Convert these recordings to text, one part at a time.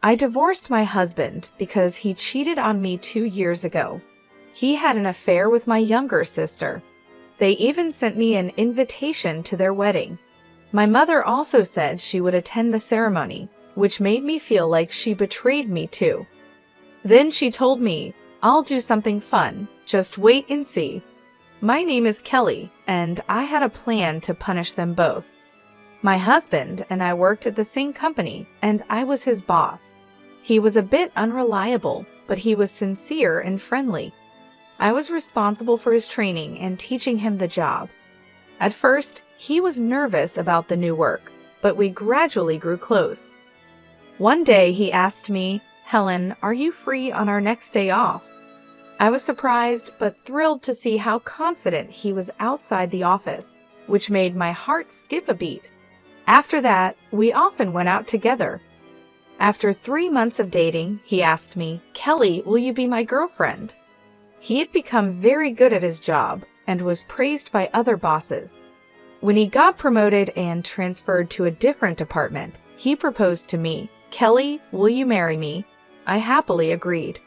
I divorced my husband because he cheated on me 2 years ago. He had an affair with my younger sister. They even sent me an invitation to their wedding. My mother also said she would attend the ceremony, which made me feel like she betrayed me too. Then she told me, "I'll do something fun, just wait and see." My name is Kelly, and I had a plan to punish them both. My husband and I worked at the same company, and I was his boss. He was a bit unreliable, but he was sincere and friendly. I was responsible for his training and teaching him the job. At first, he was nervous about the new work, but we gradually grew close. One day he asked me, "Helen, are you free on our next day off?" I was surprised but thrilled to see how confident he was outside the office, which made my heart skip a beat. After that, we often went out together. After 3 months of dating, he asked me, "Kelly, will you be my girlfriend?" He had become very good at his job and was praised by other bosses. When he got promoted and transferred to a different department, he proposed to me, "Kelly, will you marry me?" I happily agreed.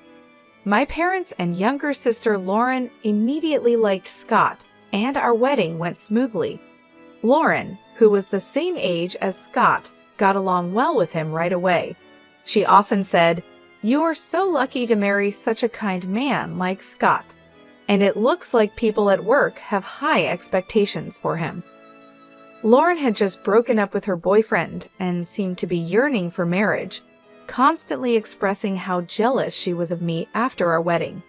My parents and younger sister Lauren immediately liked Scott, and our wedding went smoothly. Lauren, who was the same age as Scott, got along well with him right away. She often said, "You're so lucky to marry such a kind man like Scott." And it looks like people at work have high expectations for him. Lauren had just broken up with her boyfriend and seemed to be yearning for marriage, constantly expressing how jealous she was of me after our wedding.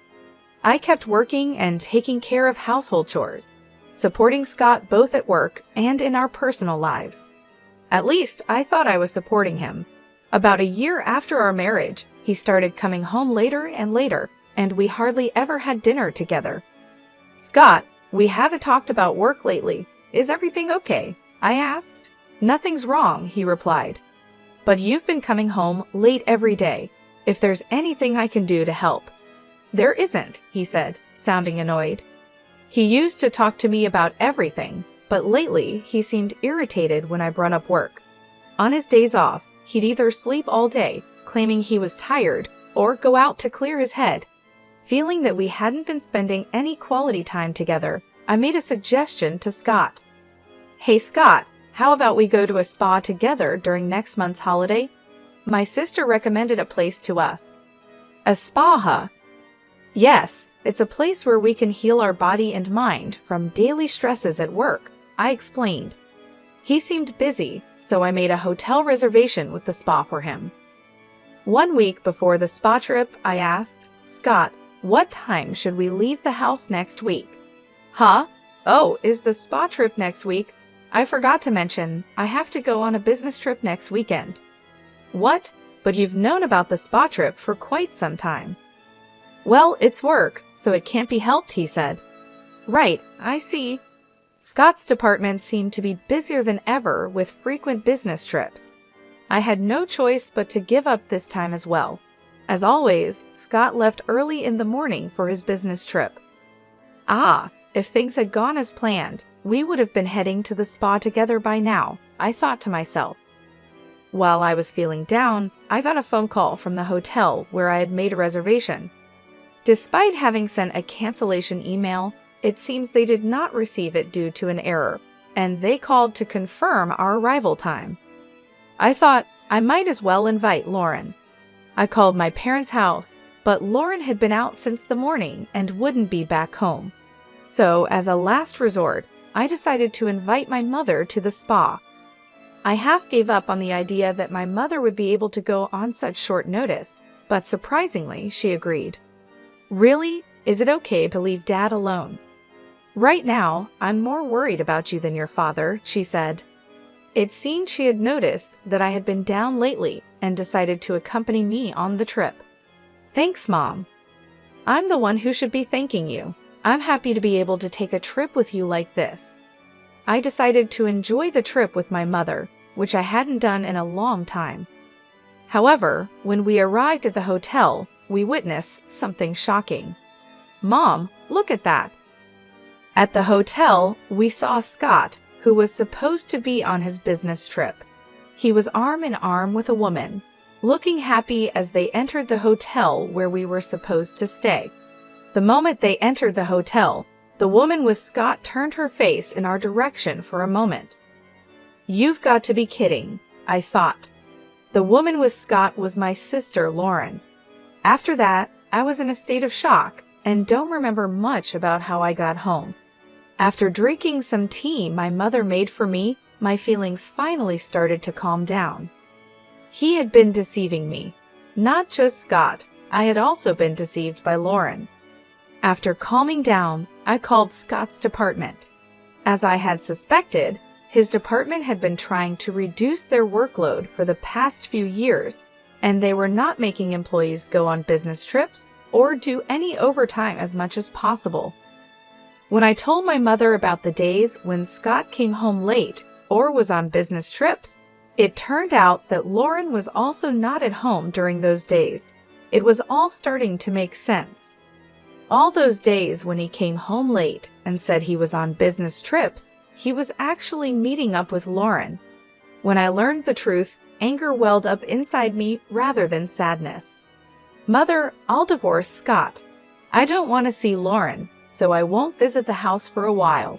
I kept working and taking care of household chores, supporting Scott both at work and in our personal lives. At least I thought I was supporting him. About a year after our marriage, he started coming home later and later, and we hardly ever had dinner together. "Scott, we haven't talked about work lately. Is everything okay?" I asked. "Nothing's wrong," he replied. "But you've been coming home late every day. If there's anything I can do to help." "There isn't," he said, sounding annoyed. He used to talk to me about everything, but lately he seemed irritated when I brought up work. On his days off, he'd either sleep all day, claiming he was tired, or go out to clear his head. Feeling that we hadn't been spending any quality time together, I made a suggestion to Scott. "Hey Scott, how about we go to a spa together during next month's holiday? My sister recommended a place to us." "A spa, huh?" "Yes, it's a place where we can heal our body and mind from daily stresses at work," I explained. He seemed busy, so I made a hotel reservation with the spa for him. 1 week before the spa trip, I asked, "Scott, what time should we leave the house next week?" "Huh? Oh, is the spa trip next week? I forgot to mention, I have to go on a business trip next weekend." "What? But you've known about the spa trip for quite some time." "Well, it's work, so it can't be helped," he said. "Right, I see." Scott's department seemed to be busier than ever with frequent business trips. I had no choice but to give up this time as well. As always, Scott left early in the morning for his business trip. If things had gone as planned, we would have been heading to the spa together by now, I thought to myself. While I was feeling down, I got a phone call from the hotel where I had made a reservation. Despite having sent a cancellation email, it seems they did not receive it due to an error, and they called to confirm our arrival time. I thought I might as well invite Lauren. I called my parents' house, but Lauren had been out since the morning and wouldn't be back home. So, as a last resort, I decided to invite my mother to the spa. I half gave up on the idea that my mother would be able to go on such short notice, but surprisingly, she agreed. "Really? Is it okay to leave Dad alone?" "Right now, I'm more worried about you than your father," she said. It seemed she had noticed that I had been down lately and decided to accompany me on the trip. "Thanks, Mom. I'm the one who should be thanking you. I'm happy to be able to take a trip with you like this." I decided to enjoy the trip with my mother, which I hadn't done in a long time. However, when we arrived at the hotel, we witnessed something shocking. "Mom, look at that." At the hotel, we saw Scott, who was supposed to be on his business trip. He was arm in arm with a woman. looking happy as they entered the hotel where we were supposed to stay. The moment they entered the hotel, the woman with Scott turned her face in our direction for a moment. "You've got to be kidding," I thought. The woman with Scott was my sister, Lauren. After that, I was in a state of shock and don't remember much about how I got home. After drinking some tea my mother made for me, my feelings finally started to calm down. He had been deceiving me. Not just Scott, I had also been deceived by Lauren. After calming down, I called Scott's department. As I had suspected, his department had been trying to reduce their workload for the past few years, and they were not making employees go on business trips or do any overtime as much as possible. When I told my mother about the days when Scott came home late or was on business trips, it turned out that Lauren was also not at home during those days. It was all starting to make sense. All those days when he came home late and said he was on business trips, he was actually meeting up with Lauren. When I learned the truth, anger welled up inside me rather than sadness. "Mother, I'll divorce Scott. I don't want to see Lauren, so I won't visit the house for a while."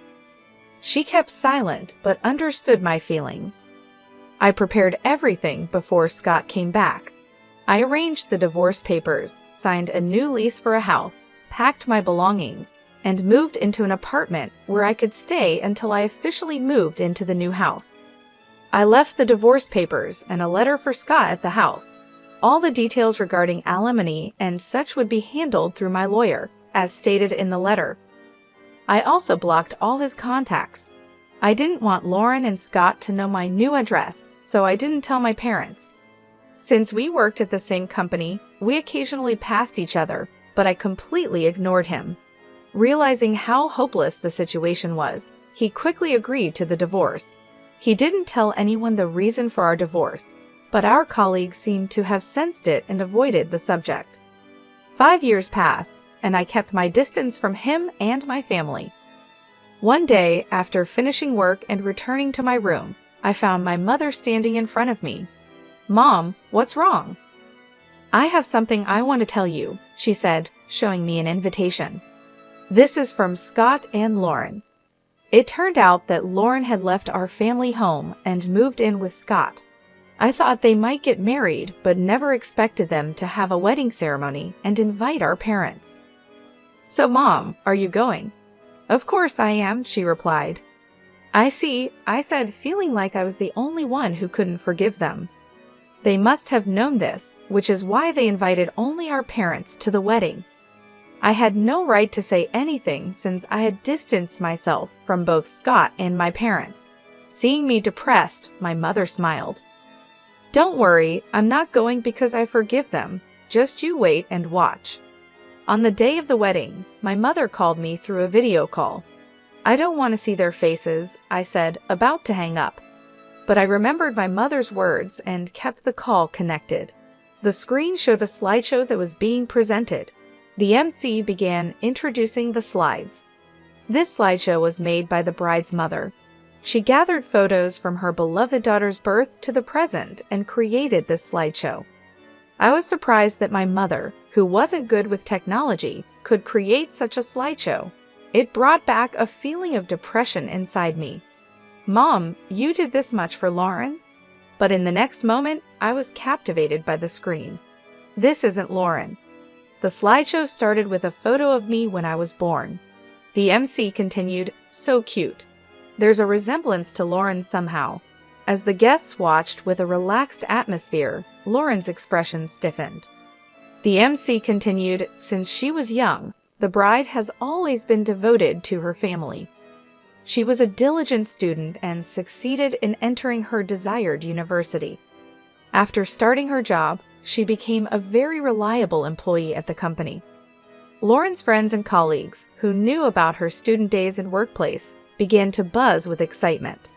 She kept silent but understood my feelings. I prepared everything before Scott came back. I arranged the divorce papers, signed a new lease for a house, packed my belongings, and moved into an apartment where I could stay until I officially moved into the new house. I left the divorce papers and a letter for Scott at the house. All the details regarding alimony and such would be handled through my lawyer, as stated in the letter. I also blocked all his contacts. I didn't want Lauren and Scott to know my new address, so I didn't tell my parents. Since we worked at the same company, we occasionally passed each other, but I completely ignored him. Realizing how hopeless the situation was, he quickly agreed to the divorce. He didn't tell anyone the reason for our divorce, but our colleagues seemed to have sensed it and avoided the subject. 5 years passed, and I kept my distance from him and my family. One day, after finishing work and returning to my room, I found my mother standing in front of me. "Mom, what's wrong?" "I have something I want to tell you," she said, showing me an invitation. "This is from Scott and Lauren." It turned out that Lauren had left our family home and moved in with Scott. I thought they might get married, but never expected them to have a wedding ceremony and invite our parents. "So, Mom, are you going?" "Of course I am," she replied. "I see," I said, feeling like I was the only one who couldn't forgive them. They must have known this, which is why they invited only our parents to the wedding. I had no right to say anything since I had distanced myself from both Scott and my parents. Seeing me depressed, my mother smiled. "Don't worry, I'm not going because I forgive them. Just you wait and watch." On the day of the wedding, my mother called me through a video call. "I don't want to see their faces," I said, about to hang up. But I remembered my mother's words and kept the call connected. The screen showed a slideshow that was being presented. The MC began introducing the slides. This slideshow was made by the bride's mother. She gathered photos from her beloved daughter's birth to the present and created this slideshow. I was surprised that my mother, who wasn't good with technology, could create such a slideshow. It brought back a feeling of depression inside me. "Mom, you did this much for Lauren?" But in the next moment, I was captivated by the screen. This isn't Lauren. The slideshow started with a photo of me when I was born. The MC continued, "So cute." There's a resemblance to Lauren somehow. As the guests watched with a relaxed atmosphere, Lauren's expression stiffened. The MC continued, "Since she was young, the bride has always been devoted to her family. She was a diligent student and succeeded in entering her desired university. After starting her job, she became a very reliable employee at the company." Lauren's friends and colleagues, who knew about her student days and workplace, began to buzz with excitement.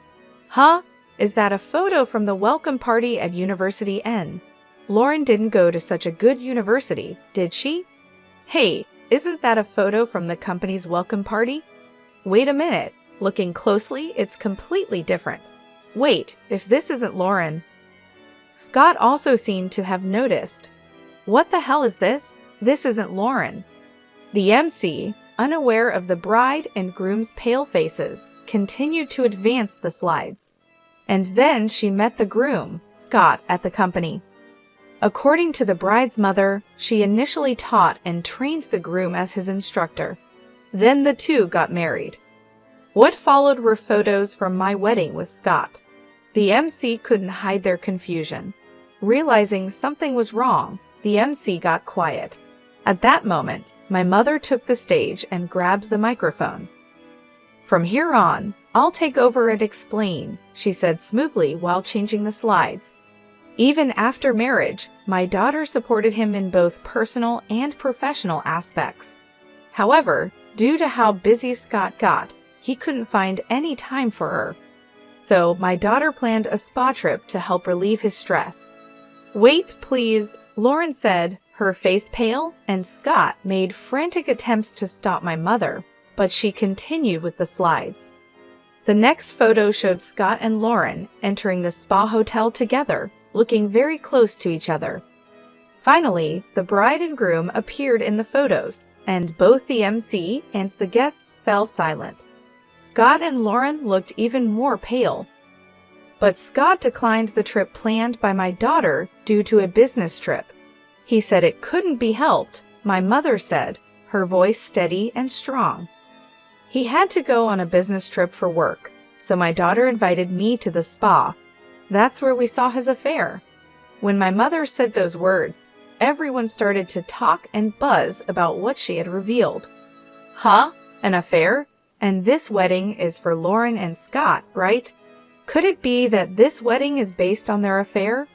"Huh? Is that a photo from the welcome party at University N? Lauren didn't go to such a good university, did she? Hey, isn't that a photo from the company's welcome party? Wait a minute, looking closely, it's completely different. Wait, if this isn't Lauren." Scott also seemed to have noticed. What the hell is this? This isn't Lauren. The MC, unaware of the bride and groom's pale faces, continued to advance the slides. And then she met the groom, Scott, at the company. According to the bride's mother, she initially taught and trained the groom as his instructor. Then the two got married. What followed were photos from my wedding with Scott. The MC couldn't hide their confusion. Realizing something was wrong, the MC got quiet. At that moment, my mother took the stage and grabbed the microphone. "From here on, I'll take over and explain," she said smoothly while changing the slides. Even after marriage, my daughter supported him in both personal and professional aspects. However, due to how busy Scott got, he couldn't find any time for her. So my daughter planned a spa trip to help relieve his stress. "Wait, please," Lauren said, her face pale, and Scott made frantic attempts to stop my mother, but she continued with the slides. The next photo showed Scott and Lauren entering the spa hotel together, looking very close to each other. Finally, the bride and groom appeared in the photos, and both the MC and the guests fell silent. Scott and Lauren looked even more pale. But Scott declined the trip planned by my daughter due to a business trip. He said it couldn't be helped, my mother said, her voice steady and strong. He had to go on a business trip for work, so my daughter invited me to the spa. That's where we saw his affair. When my mother said those words, everyone started to talk and buzz about what she had revealed. Huh? An affair? And this wedding is for Lauren and Scott, right? Could it be that this wedding is based on their affair?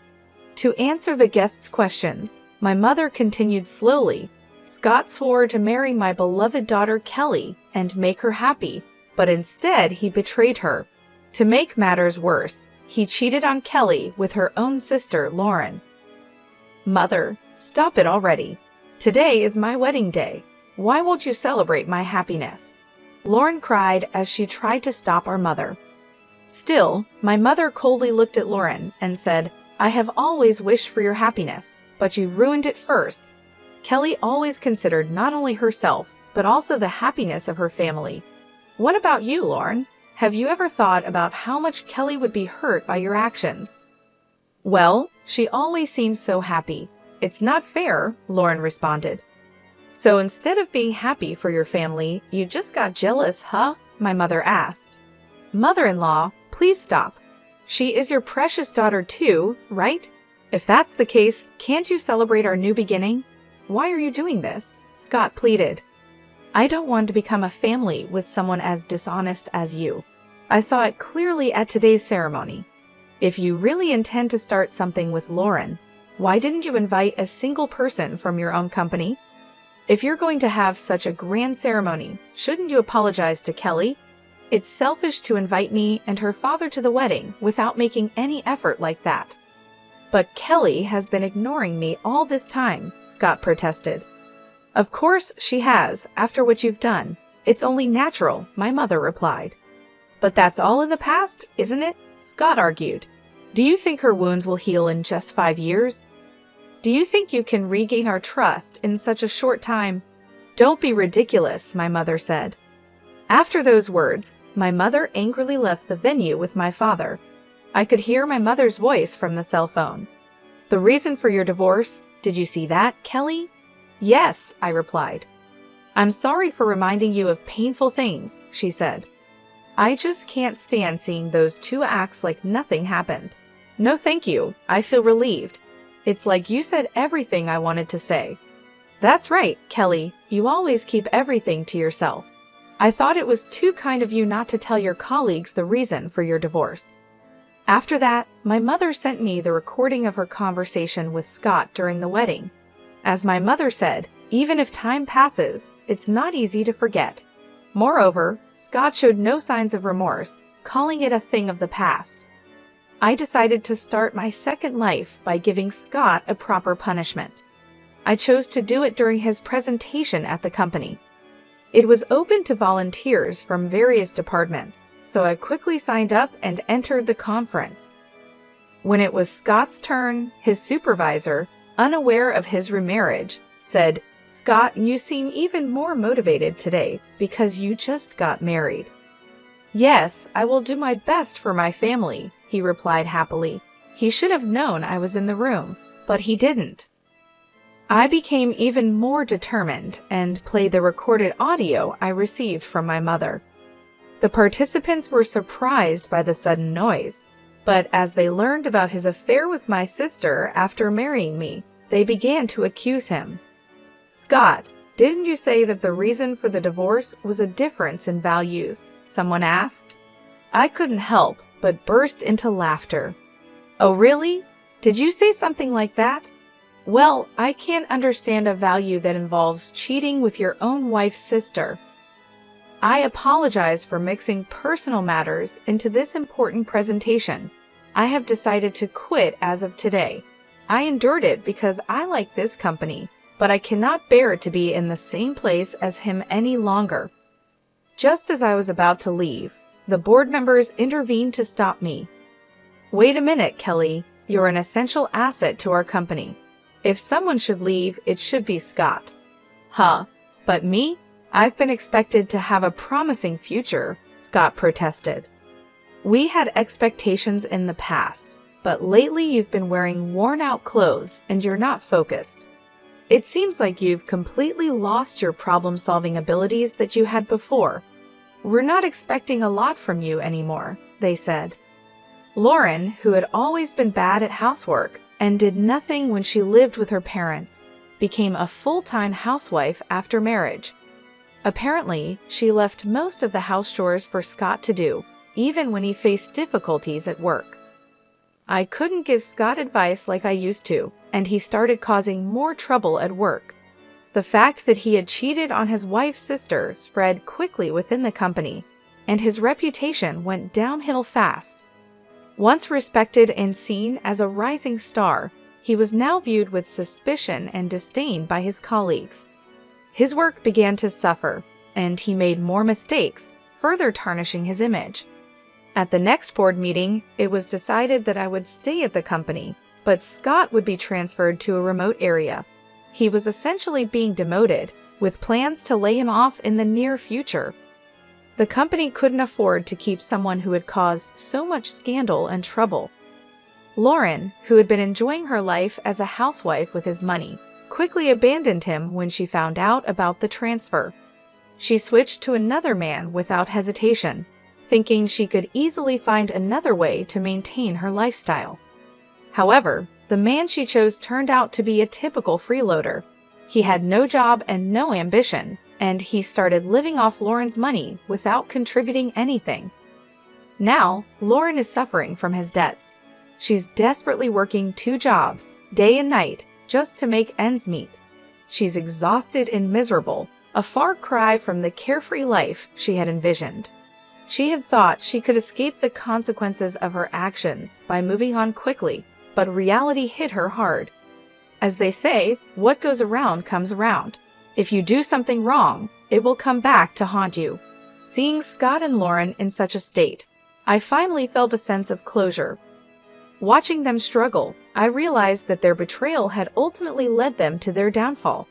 To answer the guests' questions, my mother continued slowly. Scott swore to marry my beloved daughter Kelly and make her happy, but instead he betrayed her. To make matters worse, he cheated on Kelly with her own sister, Lauren. "Mother, stop it already. Today is my wedding day. Why won't you celebrate my happiness?" Lauren cried as she tried to stop our mother. Still, my mother coldly looked at Lauren and said, "I have always wished for your happiness, but you ruined it first." Kelly always considered not only herself, but also the happiness of her family. What about you, Lauren? Have you ever thought about how much Kelly would be hurt by your actions? "Well, she always seems so happy. It's not fair," Lauren responded. "So instead of being happy for your family, you just got jealous, huh?" my mother asked. "Mother-in-law, please stop. She is your precious daughter too, right? If that's the case, can't you celebrate our new beginning? Why are you doing this?" Scott pleaded. "I don't want to become a family with someone as dishonest as you. I saw it clearly at today's ceremony. If you really intend to start something with Lauren, why didn't you invite a single person from your own company? If you're going to have such a grand ceremony, shouldn't you apologize to Kelly? It's selfish to invite me and her father to the wedding without making any effort like that." "But Kelly has been ignoring me all this time," Scott protested. "Of course she has, after what you've done. It's only natural," my mother replied. "But that's all in the past, isn't it?" Scott argued. "Do you think her wounds will heal in just 5 years? Do you think you can regain our trust in such a short time?" "Don't be ridiculous," my mother said. After those words, my mother angrily left the venue with my father. I could hear my mother's voice from the cell phone. "The reason for your divorce, did you see that, Kelly?" "Yes," I replied. "I'm sorry for reminding you of painful things," she said. "I just can't stand seeing those two acts like nothing happened." "No thank you, I feel relieved. It's like you said everything I wanted to say." "That's right, Kelly, you always keep everything to yourself. I thought it was too kind of you not to tell your colleagues the reason for your divorce." After that, my mother sent me the recording of her conversation with Scott during the wedding. As my mother said, even if time passes, it's not easy to forget. Moreover, Scott showed no signs of remorse, calling it a thing of the past. I decided to start my second life by giving Scott a proper punishment. I chose to do it during his presentation at the company. It was open to volunteers from various departments, so I quickly signed up and entered the conference. When it was Scott's turn, his supervisor, unaware of his remarriage, said, "Scott, you seem even more motivated today because you just got married." "Yes, I will do my best for my family," he replied happily. He should have known I was in the room, but he didn't. I became even more determined and played the recorded audio I received from my mother. The participants were surprised by the sudden noise, but as they learned about his affair with my sister after marrying me, they began to accuse him. "Scott, didn't you say that the reason for the divorce was a difference in values?" someone asked. I couldn't help but burst into laughter. "Oh, really? Did you say something like that? Well, I can't understand a value that involves cheating with your own wife's sister." I apologize for mixing personal matters into this important presentation. I have decided to quit as of today. I endured it because I like this company, but I cannot bear to be in the same place as him any longer. Just as I was about to leave, the board members intervened to stop me. "Wait a minute, Kelly. You're an essential asset to our company. If someone should leave, it should be Scott." "Huh? But me? I've been expected to have a promising future," Scott protested. "We had expectations in the past, but lately you've been wearing worn-out clothes and you're not focused. It seems like you've completely lost your problem-solving abilities that you had before. We're not expecting a lot from you anymore," they said. Lauren, who had always been bad at housework and did nothing when she lived with her parents, became a full-time housewife after marriage. Apparently, she left most of the house chores for Scott to do, even when he faced difficulties at work. I couldn't give Scott advice like I used to, and he started causing more trouble at work. The fact that he had cheated on his wife's sister spread quickly within the company, and his reputation went downhill fast. Once respected and seen as a rising star, he was now viewed with suspicion and disdain by his colleagues. His work began to suffer, and he made more mistakes, further tarnishing his image. At the next board meeting, it was decided that I would stay at the company, but Scott would be transferred to a remote area. He was essentially being demoted, with plans to lay him off in the near future. The company couldn't afford to keep someone who had caused so much scandal and trouble. Lauren, who had been enjoying her life as a housewife with his money, quickly abandoned him when she found out about the transfer. She switched to another man without hesitation, thinking she could easily find another way to maintain her lifestyle. However, the man she chose turned out to be a typical freeloader. He had no job and no ambition, and he started living off Lauren's money without contributing anything. Now, Lauren is suffering from his debts. She's desperately working 2 jobs, day and night, just to make ends meet. She's exhausted and miserable, a far cry from the carefree life she had envisioned. She had thought she could escape the consequences of her actions by moving on quickly, but reality hit her hard. As they say, what goes around comes around. If you do something wrong, it will come back to haunt you. Seeing Scott and Lauren in such a state, I finally felt a sense of closure. Watching them struggle, I realized that their betrayal had ultimately led them to their downfall.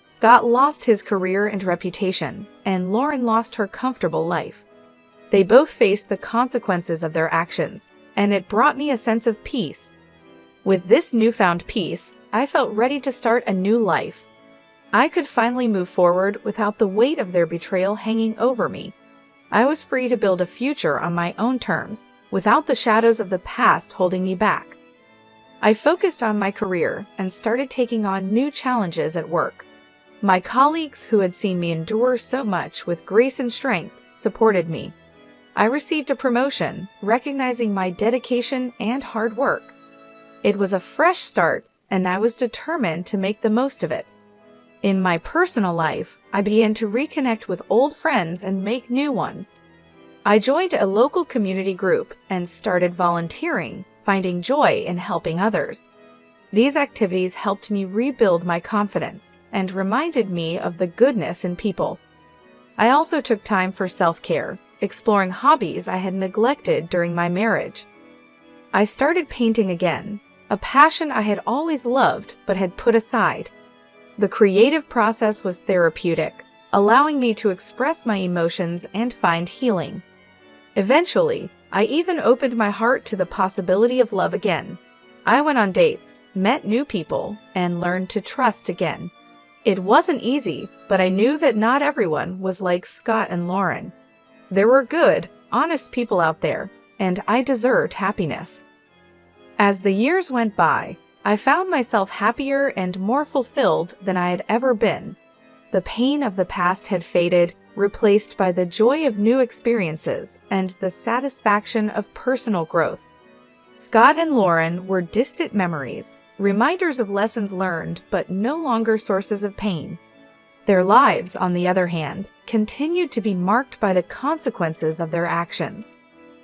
Scott lost his career and reputation, and Lauren lost her comfortable life. They both faced the consequences of their actions, and it brought me a sense of peace. With this newfound peace, I felt ready to start a new life. I could finally move forward without the weight of their betrayal hanging over me. I was free to build a future on my own terms, without the shadows of the past holding me back. I focused on my career and started taking on new challenges at work. My colleagues, who had seen me endure so much with grace and strength, supported me. I received a promotion, recognizing my dedication and hard work. It was a fresh start, and I was determined to make the most of it. In my personal life, I began to reconnect with old friends and make new ones. I joined a local community group and started volunteering, finding joy in helping others. These activities helped me rebuild my confidence and reminded me of the goodness in people. I also took time for self-care, exploring hobbies I had neglected during my marriage. I started painting again, a passion I had always loved but had put aside. The creative process was therapeutic, allowing me to express my emotions and find healing. Eventually, I even opened my heart to the possibility of love again. I went on dates, met new people, and learned to trust again. It wasn't easy, but I knew that not everyone was like Scott and Lauren. There were good, honest people out there, and I deserved happiness. As the years went by, I found myself happier and more fulfilled than I had ever been. The pain of the past had faded, replaced by the joy of new experiences and the satisfaction of personal growth. Scott and Lauren were distant memories, reminders of lessons learned but no longer sources of pain. Their lives, on the other hand, continued to be marked by the consequences of their actions.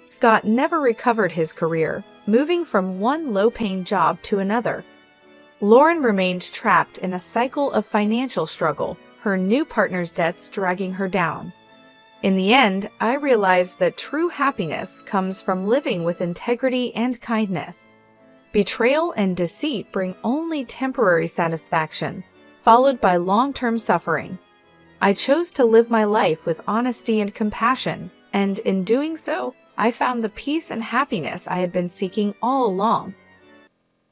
Scott never recovered his career, moving from one low-paying job to another. Lauren remained trapped in a cycle of financial struggle, her new partner's debts dragging her down. In the end, I realized that true happiness comes from living with integrity and kindness. Betrayal and deceit bring only temporary satisfaction, followed by long-term suffering. I chose to live my life with honesty and compassion, and in doing so, I found the peace and happiness I had been seeking all along.